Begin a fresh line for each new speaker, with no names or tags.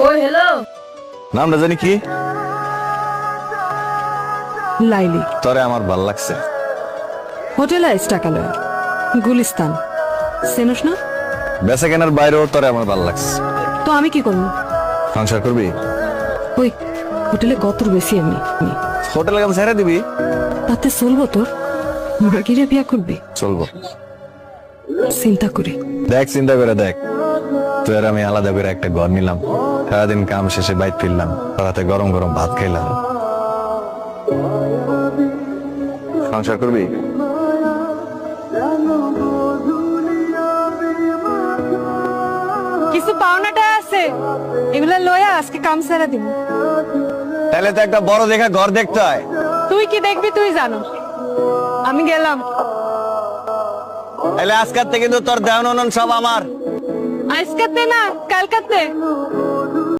ওই হ্যালো।
নামটা জানি কি?
লাইলি।
তরে আমার ভাল লাগছে।
হোটেল আইস টাকালয়, গুলিস্তান। চেনস না?
বেচা কেনার বাইরেও তরে আমার ভাল লাগছে।
তো আমি কি করবো?
সংসার করবি?
ওই হোটেলে কতর বেশি আমি।
হোটেলে কাম ছেড়ে দিবি?
তাতে চলবো তোর? মাগিরে বিয়া করবি?
চলবো।
চিন্তা করে
দেখ, চিন্তা করে দেখ, তুই আর আমি আলাদা করে একটা ঘর নিলাম, সারাদিন কাম শেষে বাইট ফিরলাম, রাতে গরম গরম ভাত খাইলাম। সংসার করবি?
কিছু পাওনাটা আছে, এগুলা লয়া আজকে কাম সেরা দিব।
তাহলে তো একটা বড় দেখা ঘর দেখতে হয়।
তুই কি দেখবি তুই জানো, আমি গেলাম।
তাহলে আজকার থেকে কিন্তু তোর দেওয়ান সব আমার।
আজকাতে না কালকাতে।